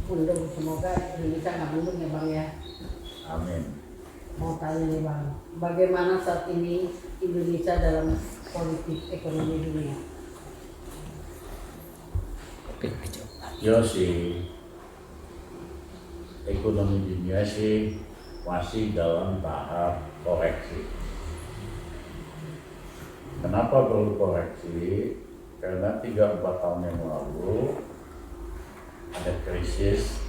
Untung semoga Indonesia nggak mundur ya Bang ya. Amin. Mau tanya nih Bang, bagaimana saat ini Indonesia dalam politik ekonomi dunia? Ya sih, ekonomi dunia sih masih dalam tahap koreksi. Kenapa perlu koreksi? Karena 3-4 tahun yang lalu ada krisis,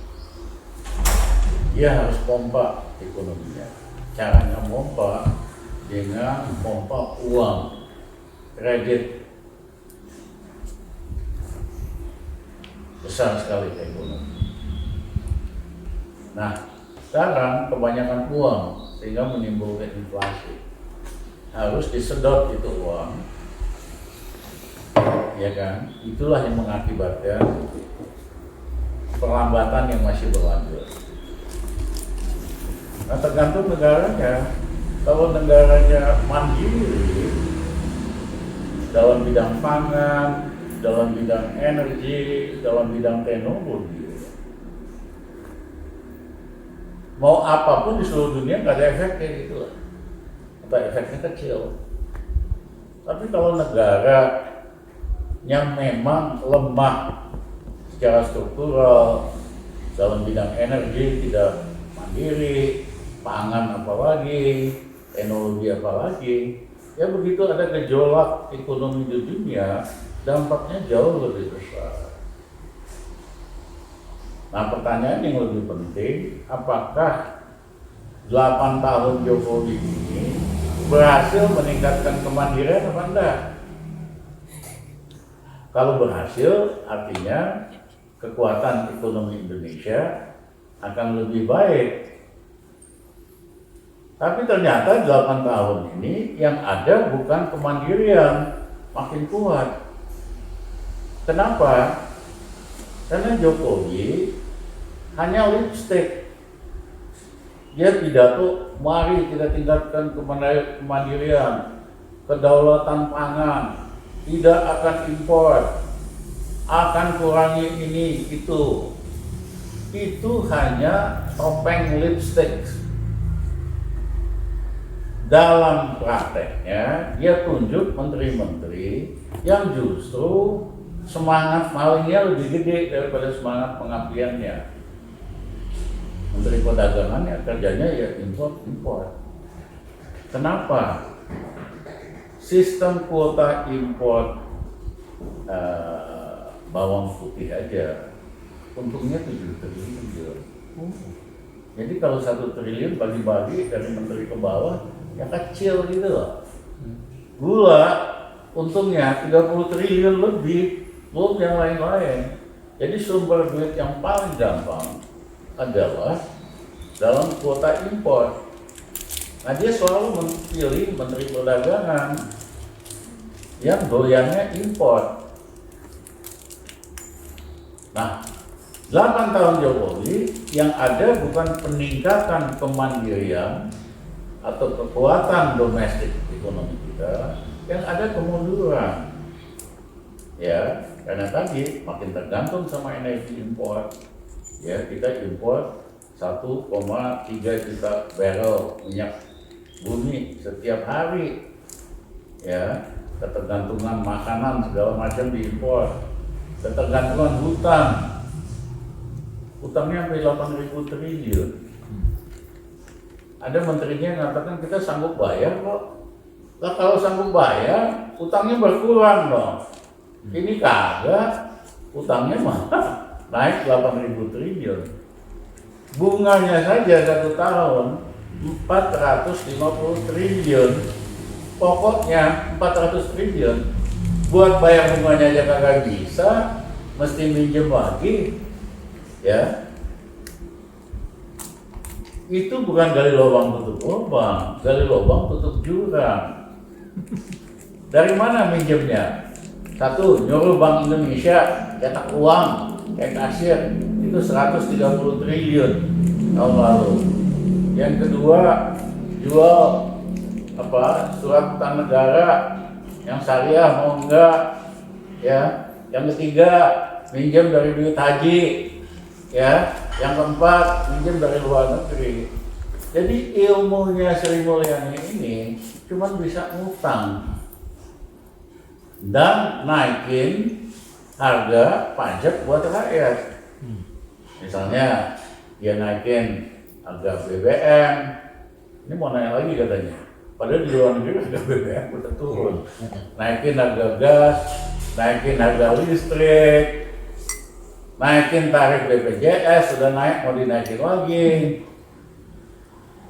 dia harus pompa ekonominya. Caranya pompa dengan pompa uang, kredit. Besar sekali ke ekonomi. Nah, sekarang kebanyakan uang sehingga menimbulkan inflasi. Harus disedot itu uang, ya kan? Itulah yang mengakibatkan perlambatan yang masih berlanjut. Nah, tergantung negaranya. Kalau negaranya mandiri dalam bidang pangan, dalam bidang energi, dalam bidang teknologi, mau apapun di seluruh dunia nggak ada efeknya gitu lah, atau efeknya kecil. Tapi kalau negara yang memang lemah secara struktural dalam bidang energi, tidak mandiri, pangan apalagi, teknologi apalagi, ya begitu ada gejolak ekonomi di dunia, dampaknya jauh lebih besar. Nah, pertanyaan yang lebih penting, apakah 8 tahun Jokowi ini berhasil meningkatkan kemandirian apa enggak? Kalau berhasil, artinya kekuatan ekonomi Indonesia akan lebih baik. Tapi ternyata 8 tahun ini yang ada bukan kemandirian, makin kuat. Kenapa? Karena Jokowi hanya lipstick. Dia pidato, mari kita tingkatkan kemandirian, kedaulatan pangan, tidak akan impor, akan kurangi ini itu. Itu hanya topeng lipstick. Dalam prakteknya, dia tunjuk menteri-menteri yang justru semangat malingnya lebih gede daripada semangat pengabdiannya. Menteri Perdagangan ya kerjanya ya impor. Kenapa? Sistem kuota impor bawang putih aja untungnya 7 triliun. Jadi kalau 1 triliun bagi-bagi dari menteri ke bawah ya kecil gitu loh. Gula untungnya 30 triliun lebih, belum yang lain-lain. Jadi sumber duit yang paling gampang adalah dalam kuota impor. Nah, dia selalu memilih menteri perdagangan yang doyannya impor. Nah, 8 tahun Jokowi yang ada bukan peningkatan kemandirian atau kekuatan domestik ekonomi kita, yang ada kemunduran. Ya, karena tadi makin tergantung sama energi impor. Ya, kita impor 1,3 juta barrel minyak bumi setiap hari. Ya, ketergantungan makanan segala macam diimpor. Ketergantungan hutang. Hutangnya sampai 8.000 triliun. Ada menterinya yang mengatakan kita sanggup bayar kok. Lah kalau sanggup bayar, hutangnya berkurang dong. Ini kagak, hutangnya mah naik 8.000 triliun. Bunganya saja 1 tahun 450 triliun. Pokoknya 400 triliun. Buat bayar bunganya aja kagak bisa, mesti minjem lagi. Ya. Itu bukan gali lubang tutup lubang, gali lubang tutup jurang. Dari mana minjemnya? Satu, nyuruh Bank Indonesia cetak uang kayak kasir, itu 130 triliun tahun lalu. Yang kedua, jual surat utang negara yang syariah mau enggak, ya. Yang ketiga, minjem dari duit haji. Ya, yang keempat minjem dari luar negeri. Jadi ilmunya Sri Mulyani ini cuma bisa ngutang dan naikin harga pajak buat rakyat. Misalnya dia naikin harga BBM, ini mau naik lagi katanya. Padahal di luar negeri harga BBM udah turun. Naikin harga gas, naikin harga listrik, naikin tarif BPJS, sudah naik mau dinaikin lagi.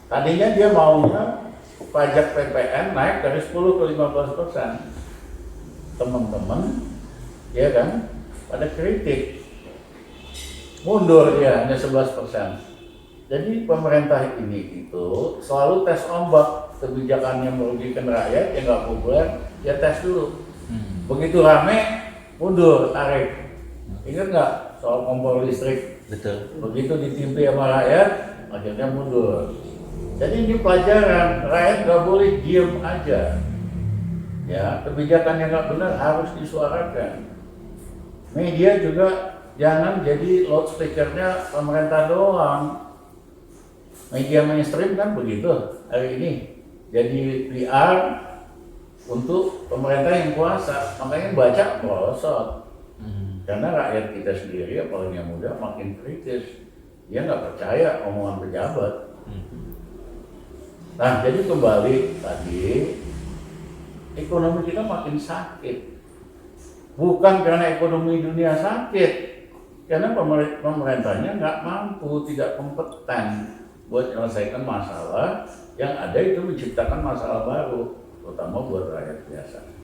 Tadinya dia maunya pajak PPN naik dari 10 ke 15%. Teman-teman, ya kan, pada kritik. Mundur dia hanya 11%. Jadi pemerintah ini itu selalu tes ombak, kebijakan yang merugikan rakyat yang nggak populer, ya tes dulu. Begitu rame, mundur tarif. Ingat nggak soal kompor listrik? Betul. Begitu ditimpi sama rakyat, akhirnya mundur. Jadi ini pelajaran, rakyat nggak boleh diem aja. Ya, kebijakan yang nggak benar harus disuarakan. Media juga jangan jadi loudspeakernya pemerintah doang. Media mainstream kan begitu hari ini. Jadi PR untuk pemerintah yang kuasa, makanya baca merosot. Karena rakyat kita sendiri, apalagi yang muda, makin kritis. Dia nggak percaya omongan pejabat. Nah, jadi kembali tadi, ekonomi kita makin sakit. Bukan karena ekonomi dunia sakit, karena pemerintahnya nggak mampu, tidak kompeten buat menyelesaikan masalah yang ada, itu menciptakan masalah baru, terutama buat rakyat biasa.